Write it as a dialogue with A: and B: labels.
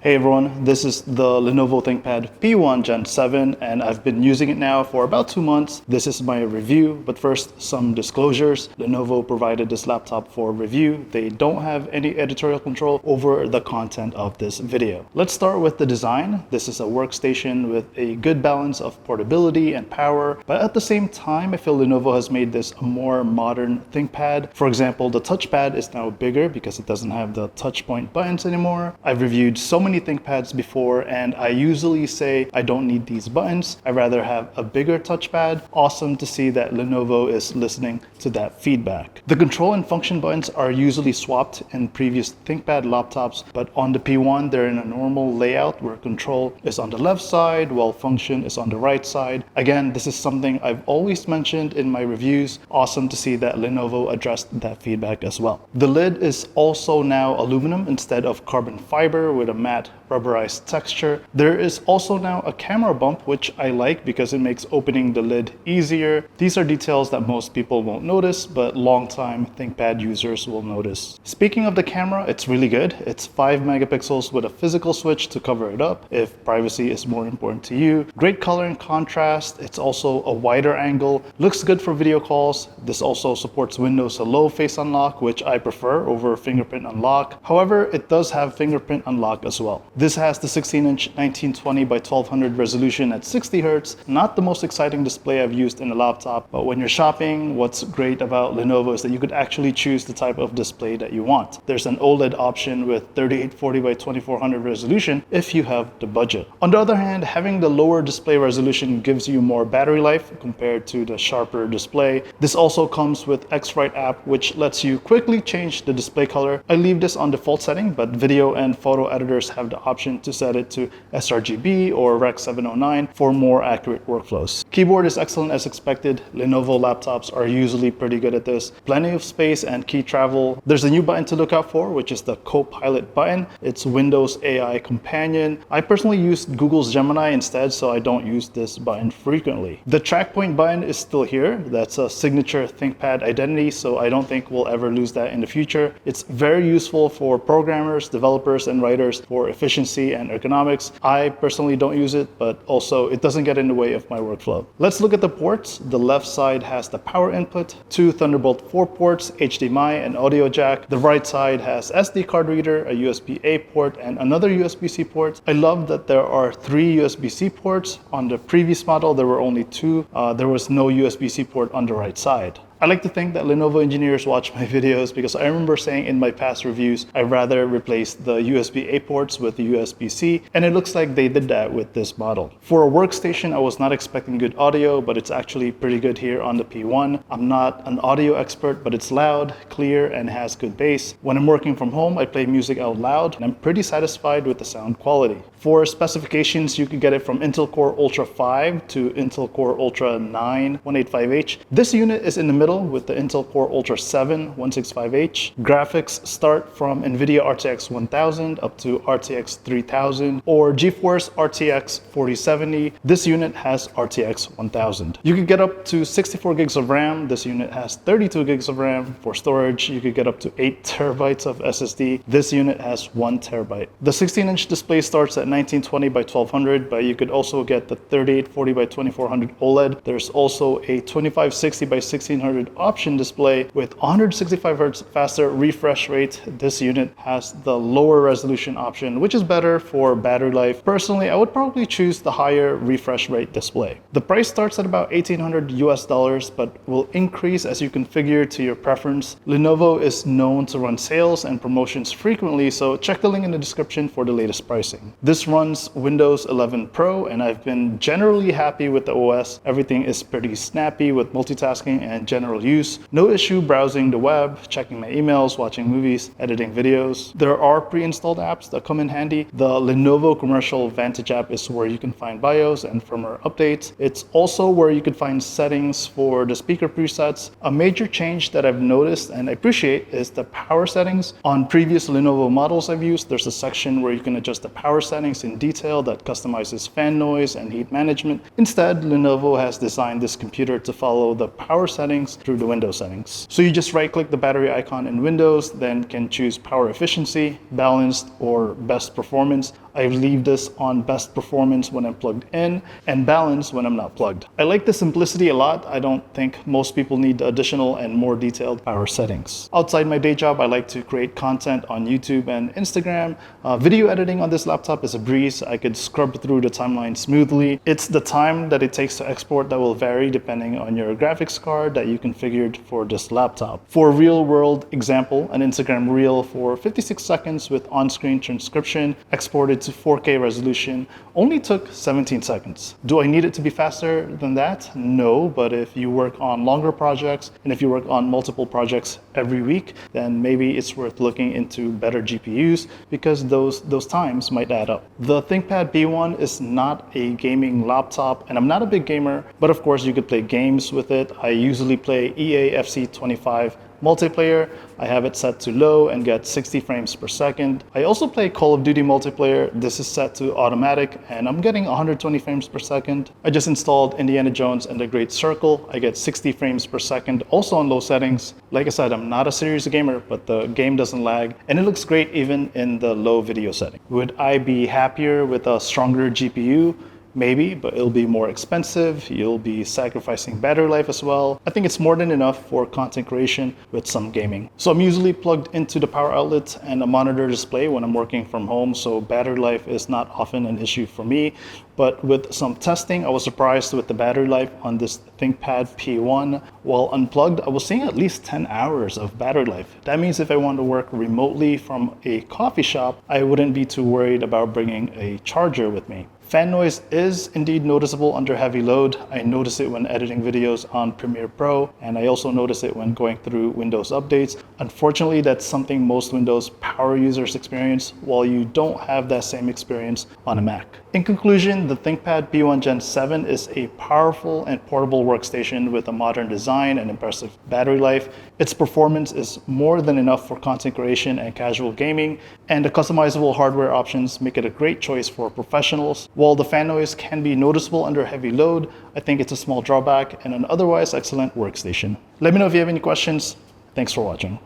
A: Hey everyone, this is the Lenovo ThinkPad P1 Gen 7 and I've been using it now for about 2 months. This is my review, but first some disclosures. Lenovo provided this laptop for review. They don't have any editorial control over the content of this video. Let's start with the design. This is a workstation with a good balance of portability and power, but at the same time I feel Lenovo has made this a more modern ThinkPad. For example, the touchpad is now bigger because it doesn't have the touch point buttons anymore. I've reviewed so many ThinkPads before and I usually say I don't need these buttons. I rather have a bigger touchpad. Awesome to see that Lenovo is listening to that feedback. The control and function buttons are usually swapped in previous ThinkPad laptops, but on the P1 they're in a normal layout where control is on the left side while function is on the right side. Again, this is something I've always mentioned in my reviews. Awesome to see that Lenovo addressed that feedback as well. The lid is also now aluminum instead of carbon fiber with a matte rubberized texture. There is also now a camera bump, which I like because it makes opening the lid easier. These are details that most people won't notice, but long-time ThinkPad users will notice. Speaking of the camera, it's really good. It's 5 megapixels with a physical switch to cover it up if privacy is more important to you. Great color and contrast. It's also a wider angle. Looks good for video calls. This also supports Windows Hello Face Unlock, which I prefer over fingerprint unlock. However, it does have fingerprint unlock as well. This has the 16-inch 1920 by 1200 resolution at 60 Hz. Not the most exciting display I've used in a laptop, but when you're shopping, what's great about Lenovo is that you could actually choose the type of display that you want. There's an OLED option with 3840 by 2400 resolution if you have the budget. On the other hand, having the lower display resolution gives you more battery life compared to the sharper display. This also comes with X-Rite app, which lets you quickly change the display color. I leave this on default setting, but video and photo editors have the option to set it to sRGB or Rec 709 for more accurate workflows. Keyboard is excellent as expected. Lenovo laptops are usually pretty good at this. Plenty of space and key travel. There's a new button to look out for, which is the Copilot button. It's Windows AI companion. I personally use Google's Gemini instead, so I don't use this button frequently. The trackpoint button is still here. That's a signature ThinkPad identity, so I don't think we'll ever lose that in the future. It's very useful for programmers, developers, and writers for efficiency and ergonomics. I personally don't use it, but also it doesn't get in the way of my workflow. Let's look at the ports. The left side has the power input, 2 Thunderbolt 4 ports, HDMI and audio jack. The right side has SD card reader, a USB-A port, and another USB-C port. I love that there are 3 USB-C ports. On the previous model, there were only 2. There was no USB-C port on the right side. I like to think that Lenovo engineers watch my videos because I remember saying in my past reviews, I'd rather replace the USB-A ports with the USB-C, and it looks like they did that with this model. For a workstation, I was not expecting good audio, but it's actually pretty good here on the P1. I'm not an audio expert, but it's loud, clear, and has good bass. When I'm working from home, I play music out loud, and I'm pretty satisfied with the sound quality. For specifications, you can get it from Intel Core Ultra 5 to Intel Core Ultra 9 185H. This unit is in the middle with the Intel Core Ultra 7 165H. Graphics start from NVIDIA RTX 1000 up to RTX 3000 or GeForce RTX 4070. This unit has RTX 1000. You could get up to 64 gigs of RAM. This unit has 32 gigs of RAM. For storage, you could get up to 8 terabytes of SSD. This unit has 1 terabyte. The 16-inch display starts at 1920 by 1200, but you could also get the 3840 by 2400 OLED. There's also a 2560 by 1600 option display with 165 Hz faster refresh rate. This unit has the lower resolution option, which is better for battery life. Personally, I would probably choose the higher refresh rate display. The price starts at about $1,800 US, but will increase as you configure to your preference. Lenovo is known to run sales and promotions frequently, so check the link in the description for the latest pricing. This runs Windows 11 Pro, and I've been generally happy with the OS. Everything is pretty snappy with multitasking and general use. No issue browsing the web, checking my emails, watching movies, editing videos. There are pre-installed apps that come in handy. The Lenovo Commercial Vantage app is where you can find BIOS and firmware updates. It's also where you can find settings for the speaker presets. A major change that I've noticed and appreciate is the power settings. On previous Lenovo models I've used, there's a section where you can adjust the power settings in detail that customizes fan noise and heat management. Instead, Lenovo has designed this computer to follow the power settings through the Windows settings. So you just right-click the battery icon in Windows, then can choose power efficiency, balanced, or best performance. I leave this on best performance when I'm plugged in and balance when I'm not plugged. I like the simplicity a lot. I don't think most people need the additional and more detailed power settings. Outside my day job, I like to create content on YouTube and Instagram. Video editing on this laptop is a breeze. I could scrub through the timeline smoothly. It's the time that it takes to export that will vary depending on your graphics card that you configured for this laptop. For a real world example, an Instagram reel for 56 seconds with on-screen transcription exported to 4K resolution only took 17 seconds. Do I need it to be faster than that? No, but if you work on longer projects and if you work on multiple projects every week, then maybe it's worth looking into better GPUs because those times might add up. The ThinkPad P1 is not a gaming laptop and I'm not a big gamer, but of course you could play games with it. I usually play EA FC 25 multiplayer. I have it set to low and get 60 frames per second. I also play Call of Duty multiplayer. This is set to automatic and I'm getting 120 frames per second. I just installed Indiana Jones and the Great Circle. I get 60 frames per second, also on low settings. Like I said, I'm not a serious gamer, but the game doesn't lag and it looks great even in the low video setting. Would I be happier with a stronger GPU? Maybe, but it'll be more expensive. You'll be sacrificing battery life as well. I think it's more than enough for content creation with some gaming. So I'm usually plugged into the power outlet and a monitor display when I'm working from home, so battery life is not often an issue for me. But with some testing, I was surprised with the battery life on this ThinkPad P1. While unplugged, I was seeing at least 10 hours of battery life. That means if I want to work remotely from a coffee shop, I wouldn't be too worried about bringing a charger with me. Fan noise is indeed noticeable under heavy load. I notice it when editing videos on Premiere Pro, and I also notice it when going through Windows updates. Unfortunately, that's something most Windows power users experience, while you don't have that same experience on a Mac. In conclusion, the ThinkPad P1 Gen 7 is a powerful and portable workstation with a modern design and impressive battery life. Its performance is more than enough for content creation and casual gaming, and the customizable hardware options make it a great choice for professionals. While the fan noise can be noticeable under heavy load, I think it's a small drawback and an otherwise excellent workstation. Let me know if you have any questions. Thanks for watching.